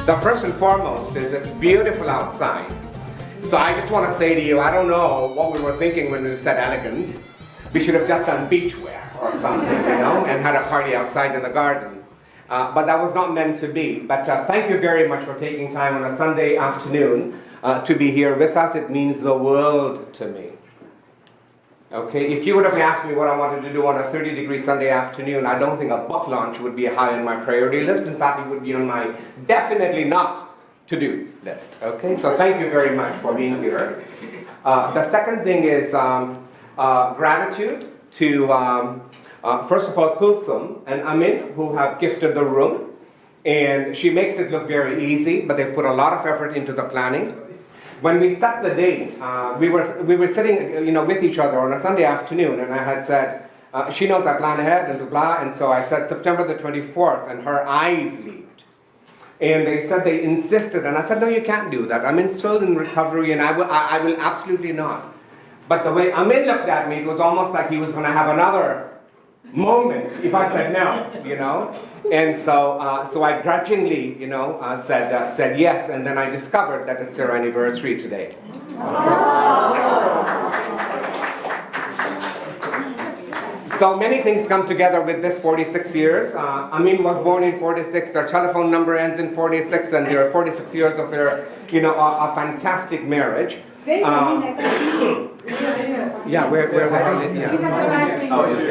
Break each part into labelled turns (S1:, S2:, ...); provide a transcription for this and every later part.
S1: The first and foremost is it's beautiful outside. So I just want to say to you, I don't know what we were thinking when we said elegant. We should have just done beachwear or something, and had a party outside in the garden. But that was not meant to be. But thank you very much for taking time on a Sunday afternoon to be here with us. It means the world to me. Okay, if you would have asked me what I wanted to do on a 30-degree Sunday afternoon, I don't think a book launch would be high on my priority list. In fact, it would be on my definitely not to-do list. Okay, so thank you very much for being here. The second thing is gratitude to, first of all, Kulsum and Amin, who have gifted the room. And she makes it look very easy, but they've put a lot of effort into the planning. When we set the date, we were sitting, with each other on a Sunday afternoon, and I had said, she knows I plan ahead and blah, and so I said September the 24th, and her eyes leaped. And they said they insisted, and I said, no, you can't do that. I'm still in recovery, and I will absolutely not. But the way Amin looked at me, it was almost like he was going to have another moment if I said no, And so, so I grudgingly, said yes, and then I discovered that it's their anniversary today. So many things come together with this 46 years. Amin was born in 46, their telephone number ends in 46, and there are 46 years of their, a fantastic marriage. Yeah, where the hell is he? Oh, yes,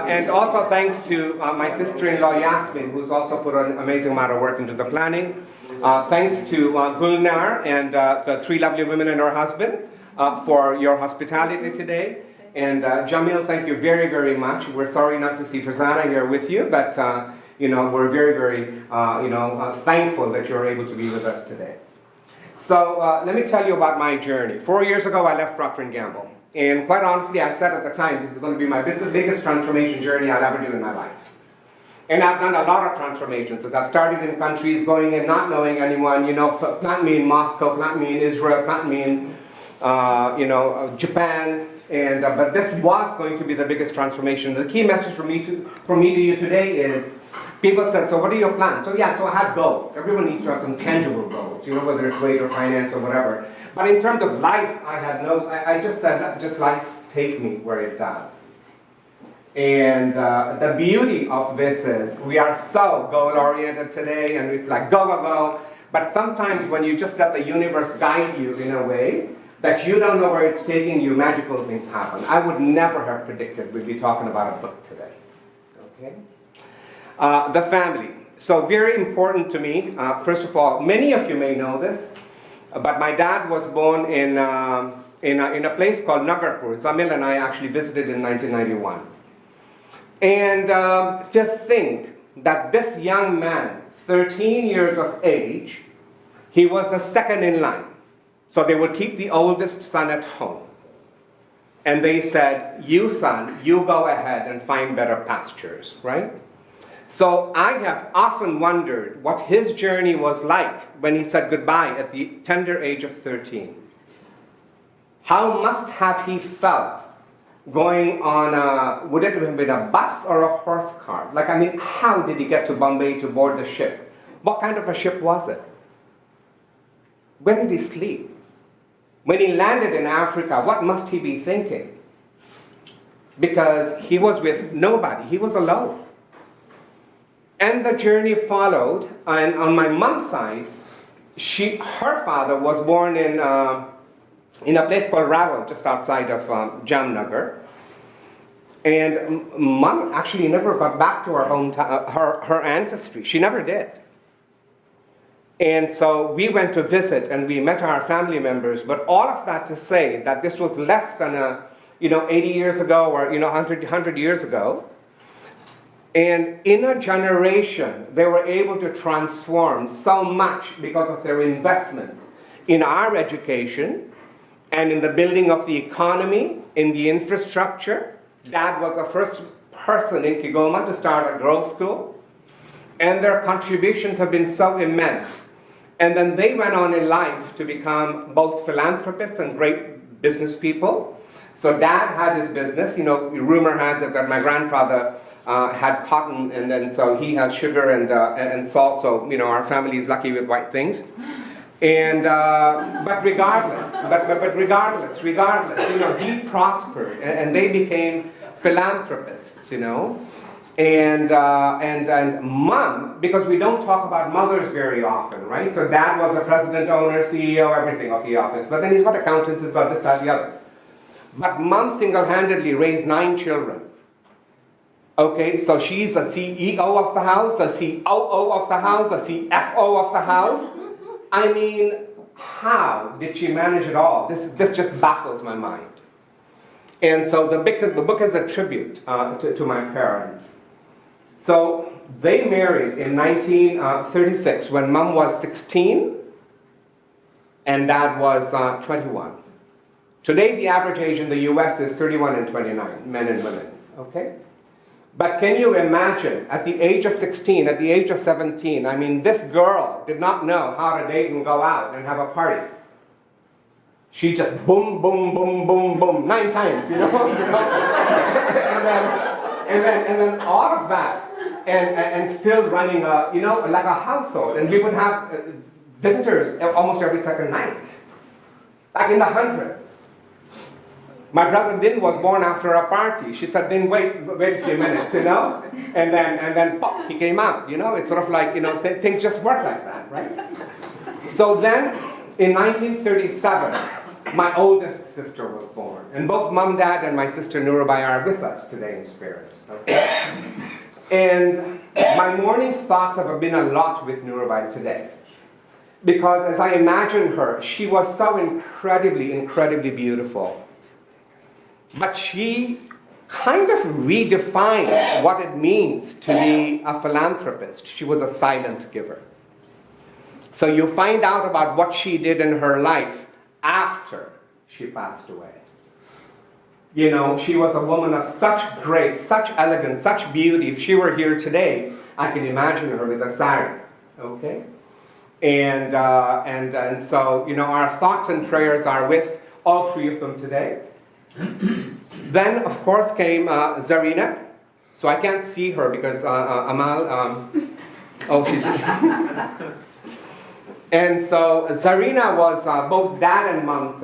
S1: and also thanks to my sister-in-law Yasmin, who's also put an amazing amount of work into the planning. Thanks to Gulnar and the three lovely women and her husband for your hospitality today. And Jamil, thank you very, very much. We're sorry not to see Farzana here with you, but we're very, very, thankful that you're able to be with us today. So let me tell you about my journey. 4 years ago, I left Procter & Gamble. And quite honestly, I said at the time, this is going to be my biggest transformation journey I'll ever do in my life. And I've done a lot of transformations. So I started in countries, going in, not knowing anyone, plant me in Moscow, plant me in Israel, plant me in, Japan. And but this was going to be the biggest transformation. The key message from me to you today is, people said, so what are your plans? So yeah, so I have goals. Everyone needs to have some tangible goals, whether it's weight or finance or whatever. But in terms of life, I just said, let just life take me where it does. And the beauty of this is, we are so goal-oriented today, and it's like go, go, go. But sometimes when you just let the universe guide you in a way that you don't know where it's taking you, magical things happen. I would never have predicted we'd be talking about a book today. Okay? The family. So very important to me. First of all, many of you may know this, but my dad was born in a place called Nagarpur. Zamil and I actually visited in 1991. And to think that this young man, 13 years of age, he was the second in line. So they would keep the oldest son at home. And they said, you son, you go ahead and find better pastures, right? So I have often wondered what his journey was like when he said goodbye at the tender age of 13. How must have he felt going on would it have been a bus or a horse car? How did he get to Bombay to board the ship? What kind of a ship was it? Where did he sleep? When he landed in Africa, what must he be thinking? Because he was with nobody, he was alone. And the journey followed, and on my mom's side, her father was born in a place called Rawal, just outside of Jamnagar. And mom actually never got back to her hometown, her ancestry. She never did. And so we went to visit, and we met our family members. But all of that to say that this was less than 80 years ago or 100 years ago. And in a generation, they were able to transform so much because of their investment in our education and in the building of the economy, in the infrastructure. Dad was the first person in Kigoma to start a girls' school. And their contributions have been so immense. And then they went on in life to become both philanthropists and great business people. So dad had his business. You know, rumor has it that my grandfather had cotton, and then so he has sugar and salt. So you know, our family is lucky with white things. And but regardless, you know, he prospered, and they became philanthropists. You know. And mom, because we don't talk about mothers very often, right? So dad was the president, owner, CEO, everything of the office. But then he's got accountants, he's got this, that, the other. But mom single-handedly raised 9 children. Okay, so she's a CEO of the house, a COO of the house, a CFO of the house. I mean, how did she manage it all? This just baffles my mind. And so the book is a tribute to my parents. So they married in 1936 when mom was 16 and dad was 21. Today the average age in the US is 31 and 29, men and women, okay? But can you imagine, at the age of 16, at the age of 17, I mean, this girl did not know how to date and go out and have a party. She just boom, boom, boom, boom, boom, 9 times, you know? and then all of that, and still running a, you know, like a household. And we would have visitors almost every second night, like in the hundreds. My brother Din was born after a party. She said, Din, wait a few minutes, you know? And then pop, he came out, you know? It's sort of like, you know, things just work like that, right? So then, in 1937, my oldest sister was born. And both mom, dad, and my sister Nurubai are with us today in spirit, okay? And my morning's thoughts have been a lot with Nurubai today. Because as I imagine her, she was so incredibly, incredibly beautiful. But she kind of redefined what it means to be a philanthropist. She was a silent giver. So you find out about what she did in her life after she passed away. You know, she was a woman of such grace, such elegance, such beauty. If she were here today, I can imagine her with a sari, okay? And so, you know, our thoughts and prayers are with all 3 of them today. Then, of course, came Zarina. So I can't see her because Amal, oh, she's... And so Zarina was both dad and mom's,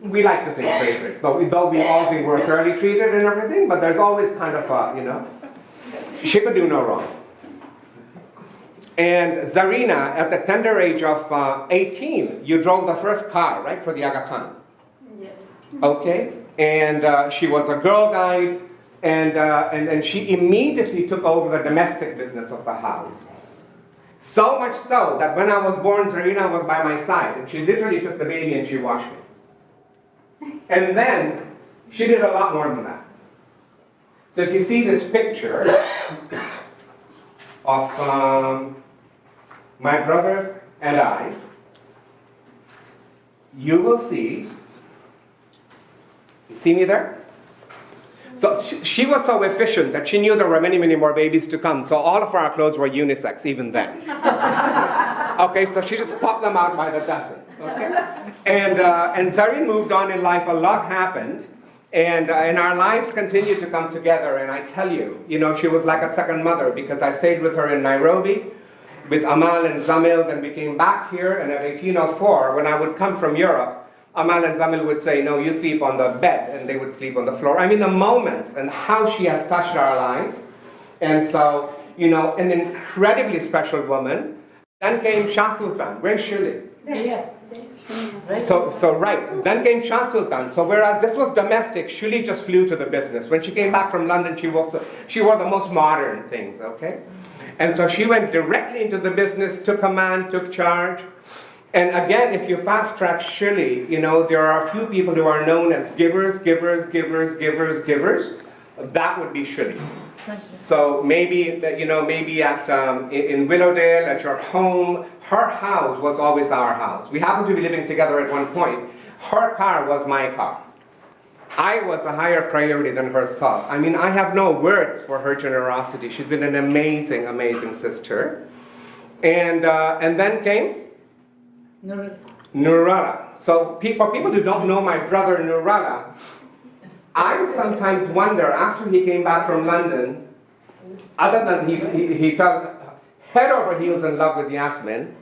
S1: we like to think favorite, though we all think we're fairly treated and everything, but there's always kind of a, you know, she could do no wrong. And Zarina, at the tender age of 18, you drove the first car, right, for the Aga Khan?
S2: Yes.
S1: Okay, and she was a girl guide, and she immediately took over the domestic business of the house. So much so that when I was born, Zarina was by my side, and she literally took the baby and she washed me. And then, she did a lot more than that. So if you see this picture of my brothers and I, you will see me there? So she was so efficient that she knew there were many, many more babies to come. So all of our clothes were unisex even then. Okay, so she just popped them out by the dozen. Okay? And Zarin moved on in life. A lot happened. And our lives continued to come together. And I tell you, you know, she was like a second mother because I stayed with her in Nairobi with Amal and Zamil. Then we came back here. And at 1804, when I would come from Europe, Amal and Zamil would say, no, you sleep on the bed, and they would sleep on the floor. I mean, the moments and how she has touched our lives. And so, you know, an incredibly special woman. Then came Shah Sultan. Where's Shirley?
S2: Yeah.
S1: So right. Then came Shah Sultan. So whereas this was domestic, Shirley just flew to the business. When she came back from London, she wore the most modern things, okay? And so she went directly into the business, took command, took charge. And again, if you fast track Shirley, you know, there are a few people who are known as givers. That would be Shirley. So maybe, you know, maybe at in Willowdale, at your home, her house was always our house. We happened to be living together at one point. Her car was my car. I was a higher priority than herself. I mean, I have no words for her generosity. She's been an amazing, amazing sister. And then came Nurara. So for people who don't know my brother Nurullah, I sometimes wonder, after he came back from London, other than he fell head over heels in love with Yasmin,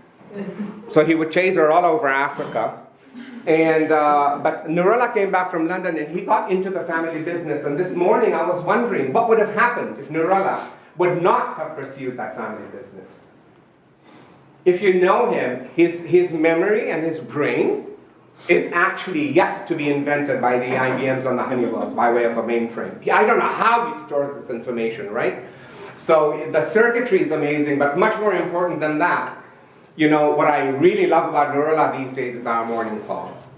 S1: so he would chase her all over Africa. And but Nurullah came back from London and he got into the family business. And this morning I was wondering what would have happened if Nurullah would not have pursued that family business. If you know him, his memory and his brain is actually yet to be invented by the IBMs and the Honeywells by way of a mainframe. I don't know how he stores this information, right? So the circuitry is amazing, but much more important than that, you know, what I really love about Nurullah these days is our morning calls.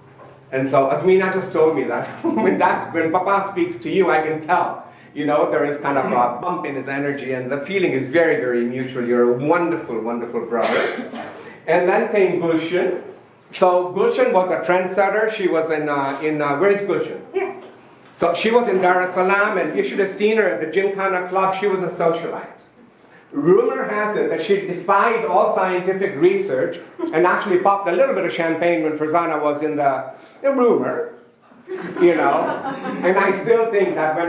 S1: And so Asmina just told me that when Papa speaks to you, I can tell, you know, there is kind of a bump in his energy and the feeling is very, very mutual. You're a wonderful, wonderful brother. And then came Gulshan. So Gulshan was a trendsetter. She was where is Gulshan?
S2: Here.
S1: So she was in Dar es Salaam, and you should have seen her at the Gymkhana Club. She was a socialite. Rumor has it that she defied all scientific research and actually popped a little bit of champagne when Farzana was in the rumor, you know. And I still think that when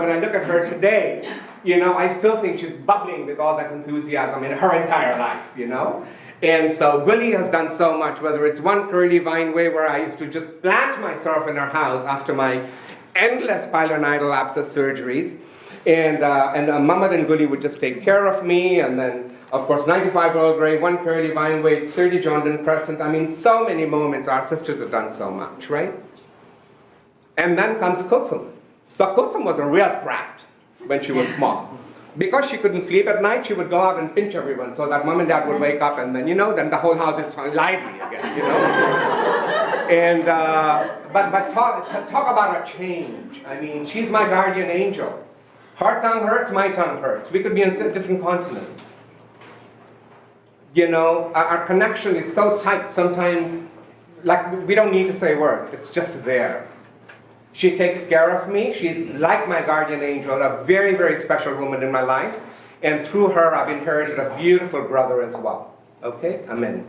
S1: I look at her today, you know, I still think she's bubbling with all that enthusiasm in her entire life, you know. And so Gully has done so much, whether it's one curly vine way where I used to just plant myself in her house after my endless pilonidal abscess surgeries. And Muhammad and Gully would just take care of me, and then, of course, 95 Earl Grey, one curly vine way, 30 Johndon Crescent. I mean, so many moments. Our sisters have done so much, right? And then comes Kulsum. So Kulsum was a real brat when she was small. Because she couldn't sleep at night, she would go out and pinch everyone so that mom and dad would wake up, and then, you know, then the whole house is lively again, you know? And, but talk about a change. I mean, she's my guardian angel. Her tongue hurts, my tongue hurts. We could be on different continents. You know, our connection is so tight sometimes, like we don't need to say words, it's just there. She takes care of me. She's like my guardian angel, a very, very special woman in my life. And through her, I've inherited a beautiful brother as well. Okay? Amen.